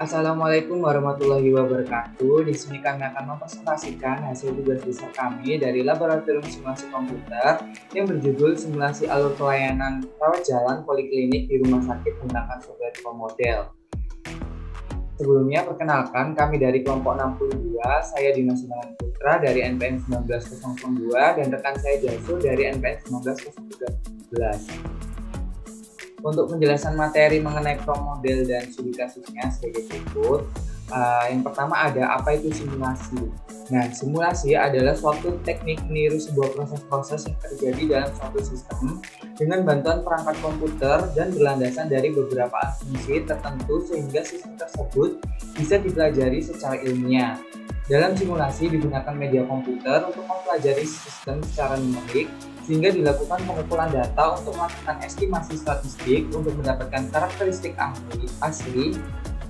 Assalamualaikum warahmatullahi wabarakatuh. Di sini kami akan mempresentasikan hasil tugas besar kami dari Laboratorium Simulasi Komputer yang berjudul Simulasi Alur Pelayanan Rawat Jalan Poliklinik di Rumah Sakit menggunakan software ProModel. Sebelumnya, perkenalkan kami dari kelompok 62, saya Dimas Simangan Putra dari NPM 19002 dan rekan saya Jasul dari NPM 19013. Untuk penjelasan materi mengenai ProModel dan studi kasusnya sebagai berikut. Yang pertama ada apa itu simulasi. Nah, simulasi adalah suatu teknik meniru sebuah proses-proses yang terjadi dalam suatu sistem dengan bantuan perangkat komputer dan berlandasan dari beberapa asumsi tertentu sehingga sistem tersebut bisa dipelajari secara ilmiah. Dalam simulasi digunakan media komputer untuk mempelajari sistem secara numerik sehingga dilakukan pengumpulan data untuk melakukan estimasi statistik untuk mendapatkan karakteristik asli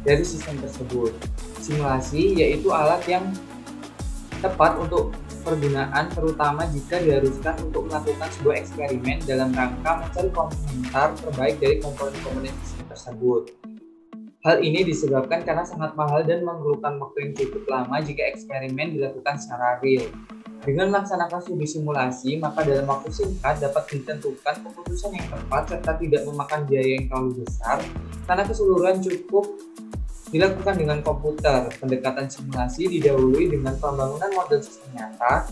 dari sistem tersebut. Simulasi yaitu alat yang tepat untuk pergunaan terutama jika diharuskan untuk melakukan sebuah eksperimen dalam rangka mencari komentar terbaik dari komponen-komponen sistem tersebut. Hal ini disebabkan karena sangat mahal dan memerlukan waktu yang cukup lama jika eksperimen dilakukan secara real. Dengan melaksanakan studi simulasi, maka dalam waktu singkat dapat ditentukan keputusan yang tepat serta tidak memakan biaya yang terlalu besar karena keseluruhan cukup dilakukan dengan komputer. Pendekatan simulasi didahului dengan pembangunan model sistem nyata.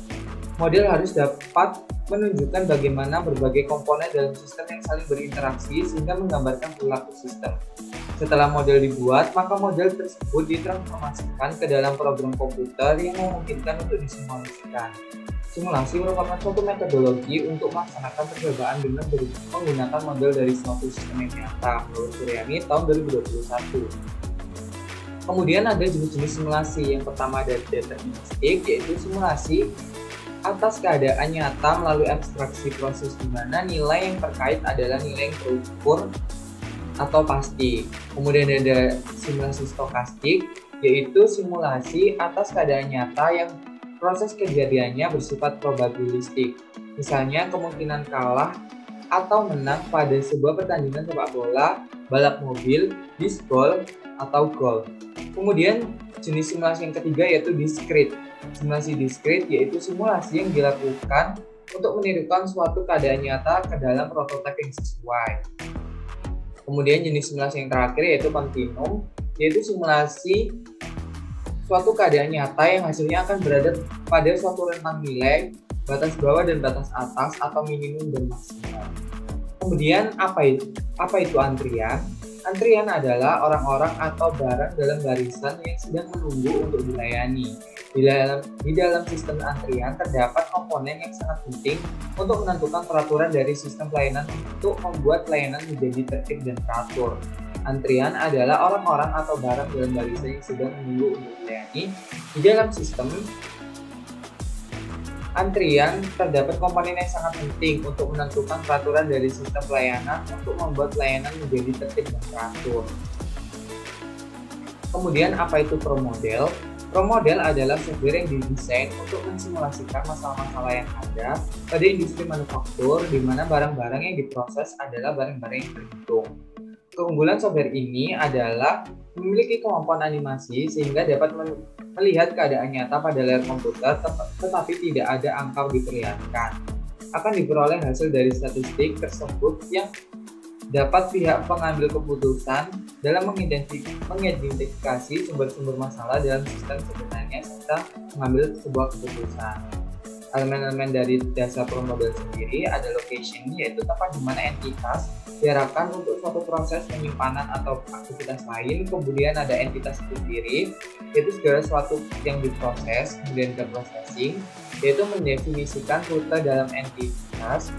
Model harus dapat menunjukkan bagaimana berbagai komponen dalam sistem yang saling berinteraksi sehingga menggambarkan perilaku sistem. Setelah model dibuat, maka model tersebut ditransformasikan ke dalam program komputer yang memungkinkan untuk disimulasikan. Simulasi merupakan suatu metodologi untuk melaksanakan percobaan dengan menggunakan model dari suatu sistem yang nyata, menurut Suryani tahun 2021. Kemudian ada jenis-jenis simulasi. Yang pertama ada deterministik, yaitu simulasi atas keadaan nyata melalui abstraksi proses di mana nilai yang terkait adalah nilai yang terukur atau pasti. Kemudian ada simulasi stokastik, yaitu simulasi atas keadaan nyata yang proses kejadiannya bersifat probabilistik. Misalnya kemungkinan kalah atau menang pada sebuah pertandingan sepak bola, balap mobil, disc-golf, atau golf. Kemudian jenis simulasi yang ketiga yaitu diskrit. Simulasi diskrit yaitu simulasi yang dilakukan untuk menirukan suatu keadaan nyata ke dalam prototipe yang sesuai. Kemudian jenis simulasi yang terakhir yaitu kontinum, yaitu simulasi suatu keadaan nyata yang hasilnya akan berada pada suatu rentang nilai, batas bawah dan batas atas atau minimum dan maksimum. Kemudian apa itu antrian? Antrian adalah orang-orang atau barang dalam barisan yang sedang menunggu untuk dilayani. Di dalam sistem antrian terdapat komponen yang sangat penting untuk menentukan peraturan dari sistem pelayanan untuk membuat pelayanan menjadi tertib dan teratur. Antrian adalah orang-orang atau barang dalam barisan yang sedang menunggu untuk dilayani. Di dalam sistem antrian terdapat komponen yang sangat penting untuk menentukan peraturan dari sistem pelayanan untuk membuat pelayanan menjadi tertib dan teratur. Kemudian apa itu ProModel? ProModel adalah software yang didesain untuk mensimulasikan masalah-masalah yang ada pada industri manufaktur di mana barang-barang yang diproses adalah barang-barang yang terhitung. Keunggulan software ini adalah memiliki kemampuan animasi sehingga dapat melihat keadaan nyata pada layar komputer tetapi tidak ada angka diperlihatkan. Akan diperoleh hasil dari statistik tersebut yang dapat pihak pengambil keputusan dalam mengidentifikasi sumber-sumber masalah dalam sistem sebenarnya serta mengambil sebuah keputusan. Elemen-elemen dari dasar ProModel sendiri ada location, yaitu tempat di mana entitas diarahkan untuk suatu proses penyimpanan atau aktivitas lain. Kemudian ada entitas itu sendiri, yaitu segala sesuatu yang diproses. Kemudian ada processing, yaitu mendefinisikan rute dalam entitas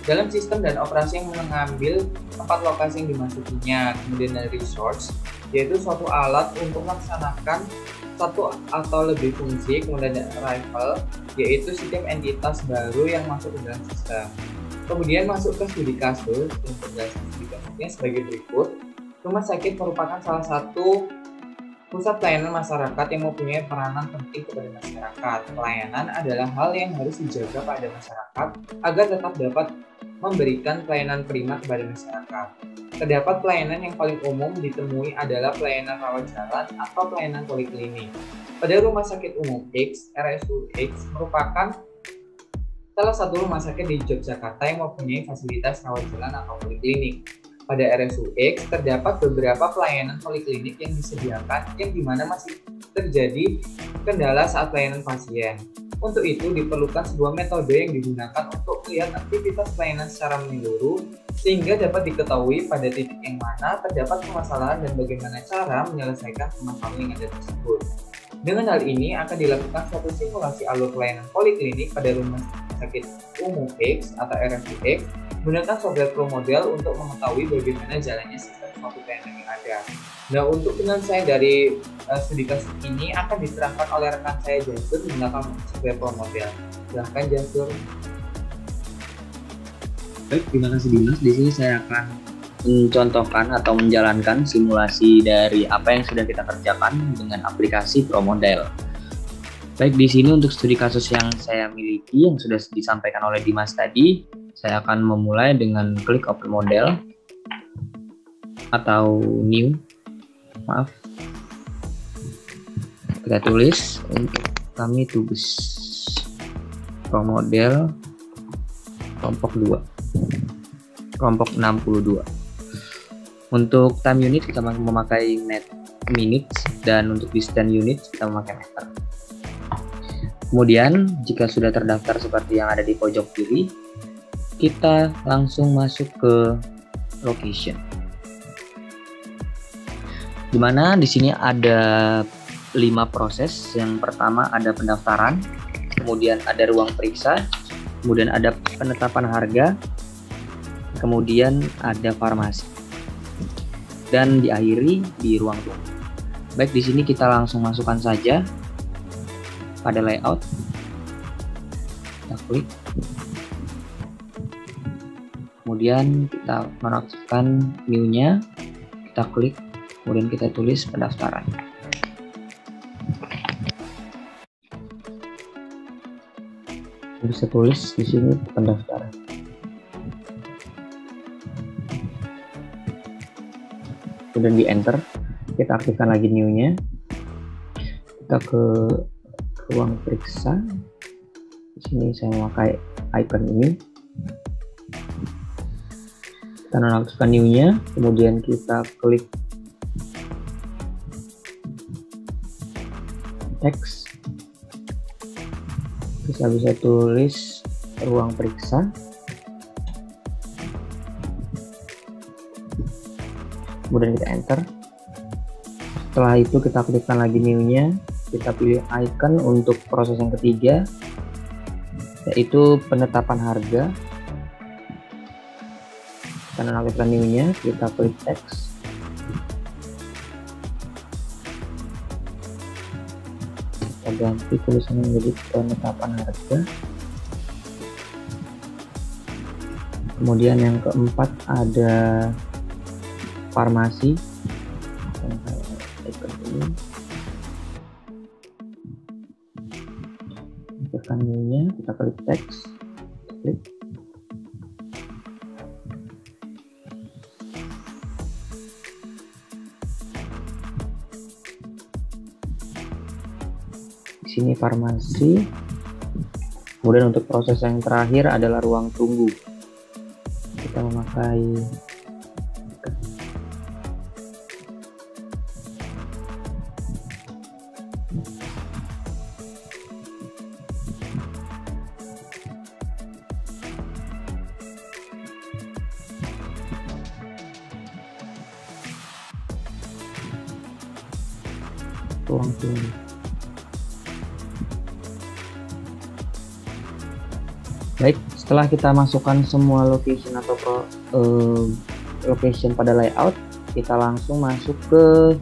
dalam sistem dan operasi yang mengambil tempat lokasi yang dimasukinya. Kemudian ada resource, yaitu suatu alat untuk melaksanakan satu atau lebih fungsi. Kemudian ada arrival, yaitu setiap entitas baru yang masuk ke dalam sistem. Kemudian masuk ke studi kasus, dan penjelasan studi kasusnya sebagai berikut. Rumah sakit merupakan salah satu Pusat pelayanan masyarakat yang mempunyai peranan penting kepada masyarakat. Pelayanan adalah hal yang harus dijaga pada masyarakat agar tetap dapat memberikan pelayanan prima kepada masyarakat. Terdapat pelayanan yang paling umum ditemui adalah pelayanan rawat jalan atau pelayanan poliklinik. Pada Rumah Sakit Umum X, RSUX merupakan salah satu rumah sakit di Yogyakarta yang mempunyai fasilitas rawat jalan atau poliklinik. Pada RSUX terdapat beberapa pelayanan poliklinik yang disediakan yang dimana masih terjadi kendala saat pelayanan pasien. Untuk itu diperlukan sebuah metode yang digunakan untuk melihat aktivitas pelayanan secara menyeluruh sehingga dapat diketahui pada titik yang mana terdapat permasalahan dan bagaimana cara menyelesaikan permasalahan yang ada tersebut. Dengan hal ini akan dilakukan suatu simulasi alur pelayanan poliklinik pada Rumah Sakit Umum X atau RSUX menggunakan software Pro Model untuk mengetahui bagaimana jalannya sistem suatu pelayanan yang ada. Nah, untuk penyelesaian dari studi kasus ini akan diterangkan oleh rekan saya Jasur menggunakan software Pro Model. Silahkan Jasur. Baik, terima kasih Dimas. Di sini saya akan mencontohkan atau menjalankan simulasi dari apa yang sudah kita kerjakan dengan aplikasi Pro Model. Baik, di sini untuk studi kasus yang saya miliki yang sudah disampaikan oleh Dimas tadi, saya akan memulai dengan klik open model atau new. Kita tulis untuk kami tugas Pro Model kelompok 2, kelompok 62. Untuk time unit kita memakai minutes dan untuk distance unit kita memakai meter. Kemudian jika sudah terdaftar seperti yang ada di pojok kiri, kita langsung masuk ke location. Dimana di sini ada 5 proses. Yang pertama ada pendaftaran, kemudian ada ruang periksa, kemudian ada penetapan harga, kemudian ada farmasi, dan diakhiri di ruang tunggu. Baik, di sini kita langsung masukkan saja pada layout. Kita klik. Kemudian kita menonaktifkan new-nya, kita klik, kemudian kita tulis pendaftaran. Bisa tulis di sini pendaftaran. Kemudian di enter, kita aktifkan lagi new-nya. Kita ke ruang periksa. Di sini saya memakai icon ini. Kita nonaktifkan new-nya, kemudian kita klik teks. Kita bisa tulis ruang periksa. Kemudian kita enter. Setelah itu kita klikkan lagi new-nya, kita pilih icon untuk proses yang ketiga, yaitu penetapan harga. Kita nonaktifkan new-nya, kita klik teks. Kita ganti tulisannya menjadi penetapan harga. Kemudian yang keempat ada farmasi. Tekan new-nya, kita klik teks, klik. Di sini farmasi. Kemudian untuk proses yang terakhir adalah ruang tunggu. Kita memakai ruang tunggu. Baik, setelah kita masukkan semua location atau location pada layout, kita langsung masuk ke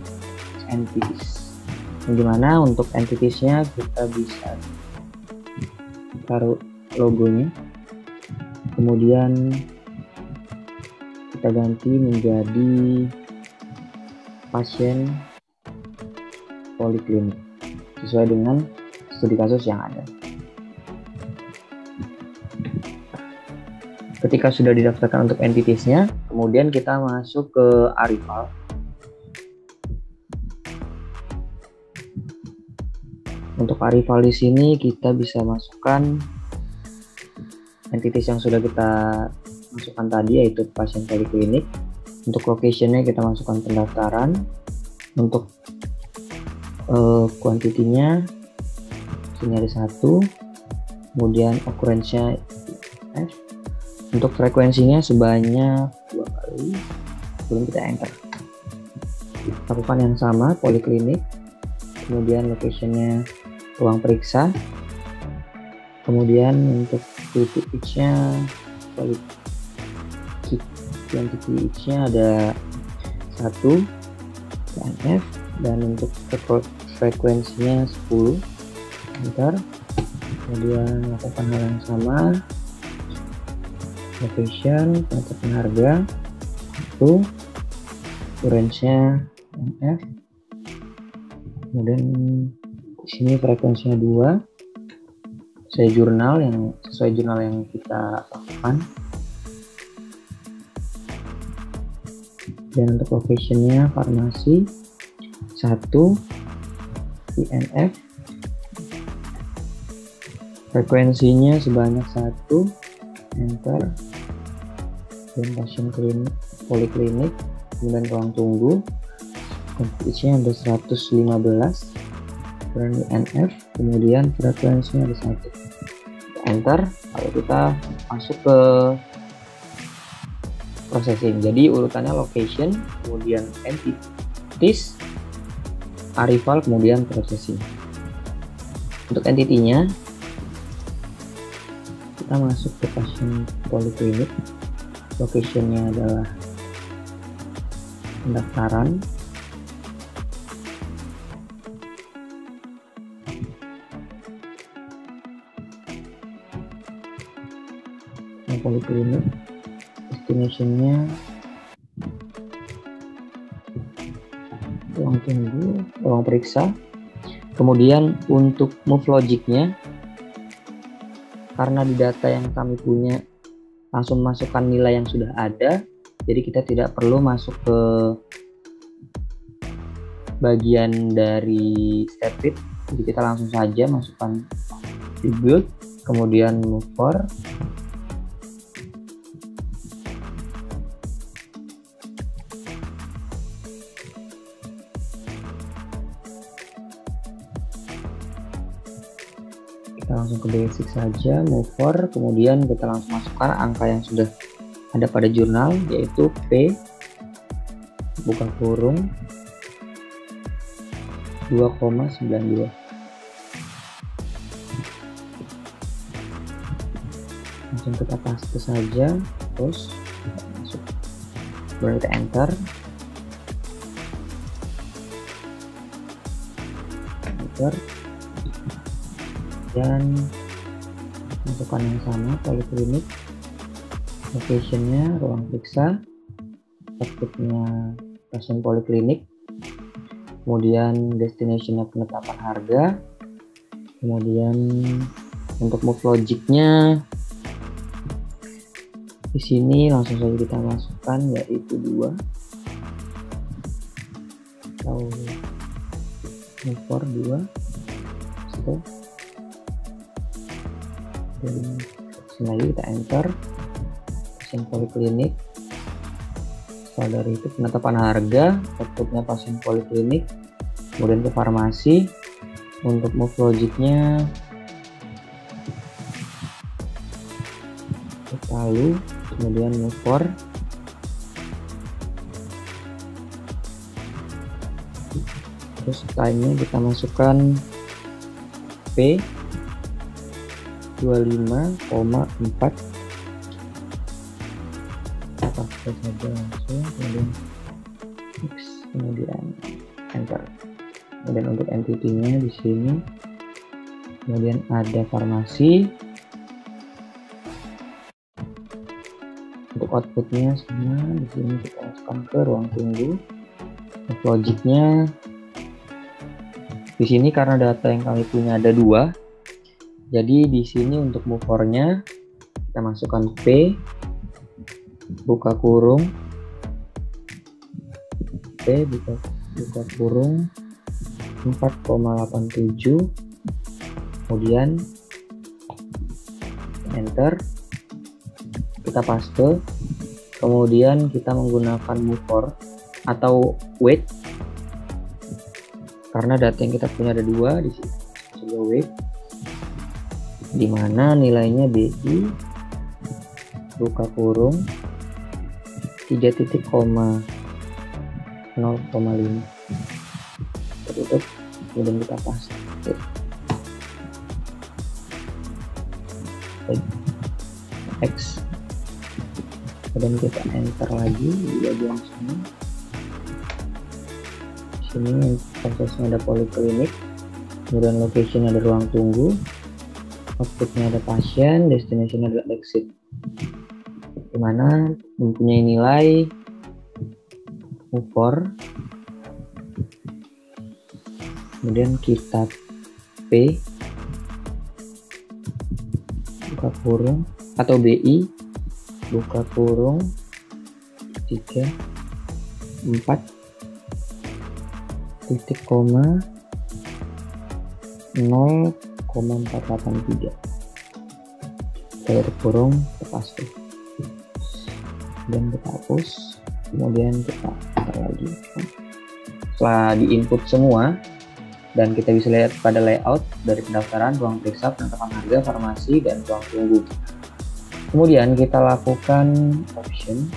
entities. Dimana untuk entitiesnya kita bisa taruh logonya, kemudian kita ganti menjadi pasien poliklinik sesuai dengan studi kasus yang ada. Ketika sudah didaftarkan untuk entities-nya, kemudian kita masuk ke Arival. Untuk Arival di sini kita bisa masukkan entities yang sudah kita masukkan tadi, yaitu pasien poliklinik. Untuk location-nya kita masukkan pendaftaran. Untuk kuantitinya sini ada 1, kemudian occurrence-nya F. Untuk frekuensinya sebanyak 2 kali, sebelum kita enter. Lakukan yang sama, poliklinik, kemudian location-nya ruang periksa, kemudian untuk quantity-nya ada 1 TNF, dan untuk frekuensinya 10, enter. Kemudian lakukan hal yang sama, location, penetapan harga 1, occurrence-nya NF, kemudian di sini frekuensinya 2, sesuai jurnal yang kita lakukan, dan untuk location-nya farmasi 1, INF, frekuensinya sebanyak 1, enter, dan pasien poliklinik, kemudian ruang tunggu, kuantitinya ada 115, dan INF, kemudian frekuensinya ada 1, enter. Lalu kita masuk ke processing. Jadi urutannya location, kemudian entities, Arival, kemudian processing. Untuk entity-nya kita masuk ke pasien poliklinik, location-nya adalah pendaftaran, poliklinik, destination-nya ruang tunggu, ruang periksa. Kemudian untuk move logic-nya, karena di data yang kami punya langsung masukkan nilai yang sudah ada, jadi kita tidak perlu masuk ke bagian dari step it, jadi kita langsung saja masukkan rebuild, kemudian move for, kita langsung ke basic saja, move for, kemudian kita langsung masukkan angka yang sudah ada pada jurnal, yaitu P buka kurung 2,92. Langsung kita paste saja, terus masuk, baru kita enter, dan masukkan yang sama, poliklinik, location-nya ruang periksa, aktifnya pasien poliklinik, kemudian destination-nya penetapan harga, kemudian untuk move logic-nya di sini langsung saja kita masukkan, yaitu 2 atau move for 2, stop, dan lagi kita enter, pasien poliklinik. Setelah dari itu penetapan harga, outputnya pasien poliklinik, kemudian ke farmasi. Untuk move logic-nya lalu, kemudian move for, terus time-nya kita masukkan P 25,4, pakai saja langsung, kemudian X, kemudian enter. Kemudian untuk entity-nya di sini, kemudian ada farmasi. Untuk outputnya sama, di sini kita masukkan ke ruang tunggu. Untuk logic-nya Di sini karena data yang kami punya ada 2, jadi di sini untuk move for-nya kita masukkan P buka kurung P buka kurung 4,87, kemudian enter, kita paste, kemudian kita menggunakan move for atau wait karena data yang kita punya ada 2 di sini. Coba wait, di mana nilainya BI buka kurung 3.0,5, tutup, kemudian kita paste X, kemudian kita enter lagi di bagian sini. Sini prosesnya ada poliklinik, kemudian location ada ruang tunggu, outputnya ada pasien, destination adalah exit, dimana mempunyai nilai move for, kemudian kita P buka kurung atau BI buka kurung 3, 4 titik koma 0,483, kita tutup kurung, kita paste, dan kita hapus, kemudian kita enter lagi. Setelah di input semua dan kita bisa lihat pada layout dari pendaftaran, ruang periksa, penetapan harga, farmasi, dan ruang tunggu. Kemudian kita lakukan option.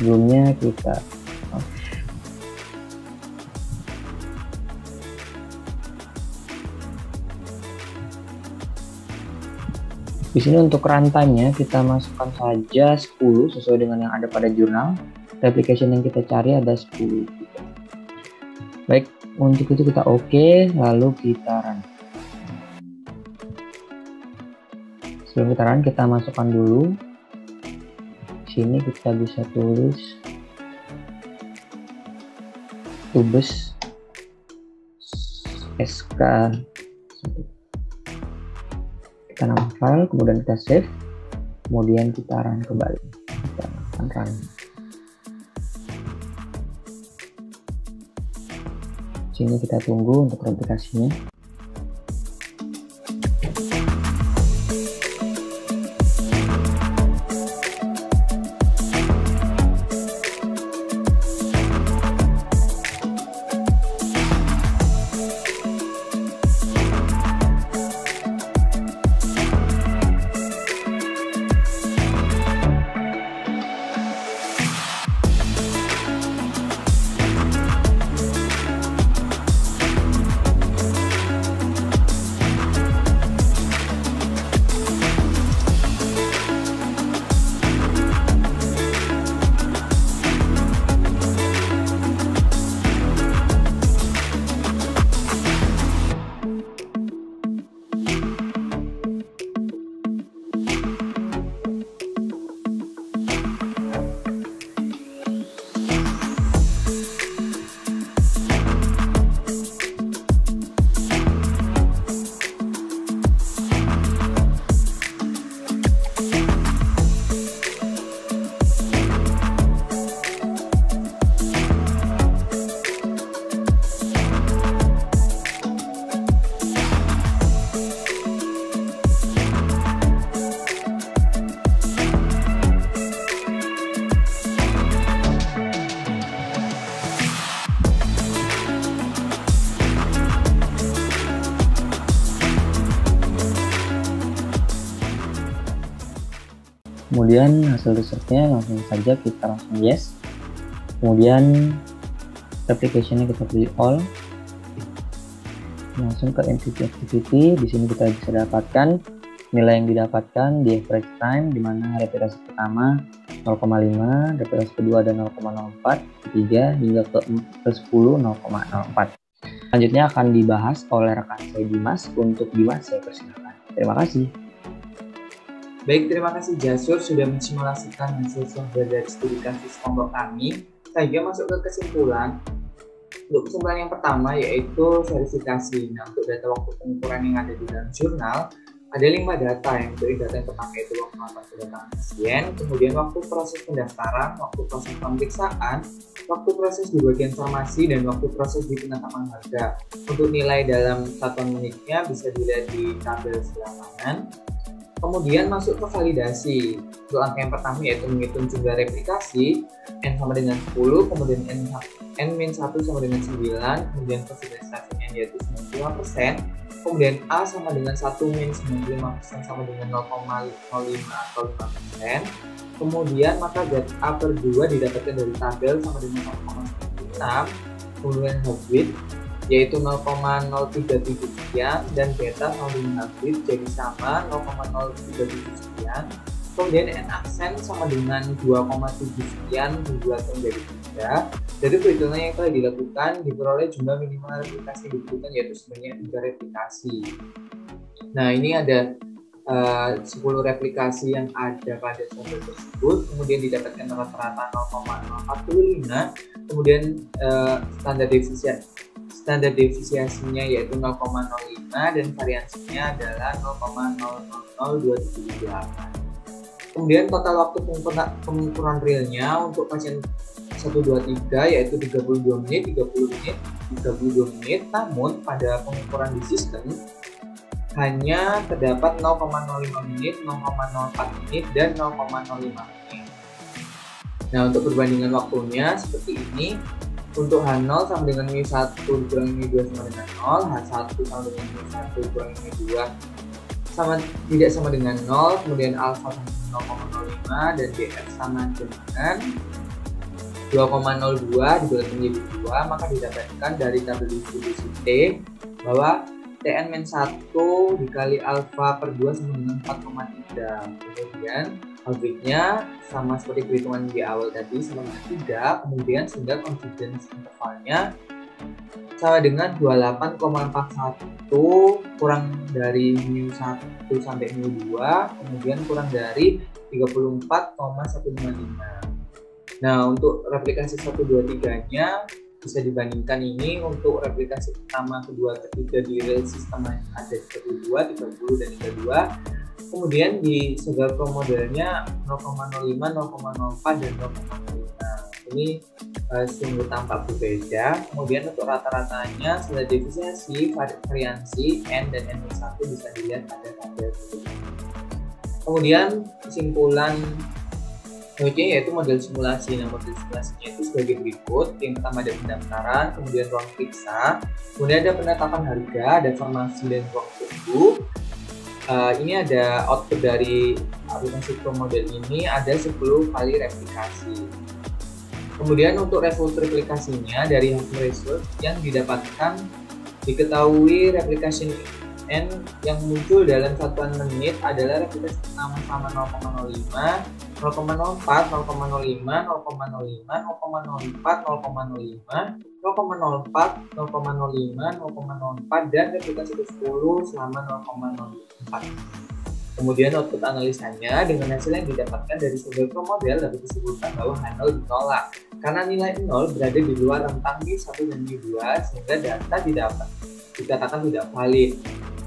Sebelumnya kita di sini untuk rantainya kita masukkan saja 10 sesuai dengan yang ada pada jurnal. Replication yang kita cari ada 10. Baik, untuk itu kita oke, lalu kita run. Sebelum kita run, kita masukkan dulu. Di sini kita bisa tulis tubes SK, kita nama file, kemudian kita save, kemudian kita run kembali. Kita akan run. Sini kita tunggu untuk replikasinya. Kemudian hasil resultnya langsung saja kita langsung yes. Kemudian application-nya kita pilih all. Langsung ke entity activity. Di sini kita bisa dapatkan nilai yang didapatkan di average time, di mana replikasi pertama 0,5, replikasi kedua ada 0,04, ketiga hingga ke 10 0,04. Selanjutnya akan dibahas oleh rekan saya Dimas. Untuk Dimas saya persilakan. Terima kasih. Baik, terima kasih Jasur sudah mensimulasikan hasil software dari studi kasus kelompok kami. Saya juga masuk ke kesimpulan. Untuk kesimpulan yang pertama yaitu verifikasi. Nah, untuk data waktu pengukuran yang ada di dalam jurnal, ada 5 data yang dari data yang pertama itu waktu melakukan kedatangan pasien, kemudian waktu proses pendaftaran, waktu proses pemeriksaan, waktu proses di bagian farmasi, dan waktu proses di penetapan harga. Untuk nilai dalam satuan menitnya bisa dilihat di tabel sebelah kanan. Kemudian masuk ke validasi. Untuk angka yang pertama yaitu menghitung jumlah replikasi, N sama dengan 10, kemudian N-1 sama dengan 9, kemudian persentasenya yaitu 95%, kemudian A sama dengan 1-95% sama dengan 0,05 atau 5%, kemudian maka zat A per 2 didapatkan dari tabel sama dengan 0,96, kemudian H-width yaitu 0,037 sekian, dan beta sama dengan H-width jadi sama 0,037 sekian, kemudian N-aksen sama dengan 2,7 sekian dibulatkan menjadi 3. Dari perhitungan yang telah dilakukan diperoleh jumlah minimal replikasi dibutuhkan yaitu sebanyak 3 replikasi. Nah, ini ada 10 replikasi yang ada pada sampel tersebut, kemudian didapatkan rata-rata 0,045, kemudian standar defisiasinya yaitu 0,05 dan variansinya adalah 0,000278. Kemudian total waktu pengukuran realnya untuk pasien 123 yaitu 32 menit, 30 menit, 32 menit, namun pada pengukuran di sistem hanya terdapat 0,05 menit, 0,04 menit, dan 0,05 menit. Nah, untuk perbandingan waktunya seperti ini. Untuk H0 sama dengan μ1 dikurangi μ2 sama dengan 0, H1 sama dengan μ1 dikurangi μ2 tidak sama dengan 0, kemudian alfa sama dengan 0,05 dan df sama dengan 2,02 dibulatkan menjadi 2, maka didapatkan dari tabel distribusi T bahwa Tn-1 dikali alfa per 2 sama dengan 4,3. Kemudian H-width-nya sama seperti perhitungan di awal tadi sama dengan 3, kemudian sehingga confidence intervalnya sama dengan 28,41 kurang dari μ1 sampai μ2, kemudian kurang dari 34,155. Nah, untuk replikasi 1, 2, 3-nya bisa dibandingkan ini untuk replikasi pertama, kedua, ketiga di real system ada 32, 30, dan 32. Kemudian di Segalco modelnya 0,05, 0,04, dan 0,05. Ini sungguh tampak berbeda. Kemudian untuk rata-ratanya standar defisiasi, variansi N dan N-1 bisa dilihat pada tabel. Kemudian kesimpulan berikutnya yaitu model simulasi. Nah, model simulasinya itu sebagai berikut. Yang pertama ada pendaftaran, kemudian ruang periksa, kemudian ada penetapan harga, ada farmasi dan ruang tunggu. Ini ada output dari aplikasi Pro model ini ada 10 kali replikasi. Kemudian untuk result replikasinya dari hasil result yang didapatkan diketahui replikasi N yang muncul dalam satuan menit adalah replikasi pertama sama 0,05, 0,04, 0,05, 0,05, 0,04, 0,05, 0,04, 0,05, 0,04, dan replikasi ke-10 selama 0,04. Kemudian output analisanya dengan hasil yang didapatkan dari Segalco model dapat disebutkan bahwa H0 ditolak karena nilai 0 berada di luar rentang μ1 dan μ2 sehingga data dikatakan tidak valid.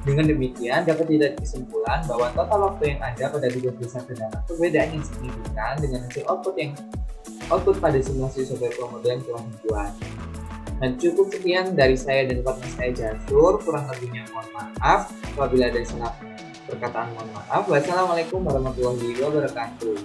Dengan demikian dapat dilihat kesimpulan bahwa total waktu yang ada pada 12 terdapat perbedaan yang signifikan dengan hasil output pada simulasi Segalco model yang telah dibuat. Dan cukup sekian dari saya dan partner saya Jasur, kurang lebihnya mohon maaf. Apabila ada salah perkataan mohon maaf. Wassalamualaikum warahmatullahi wabarakatuh.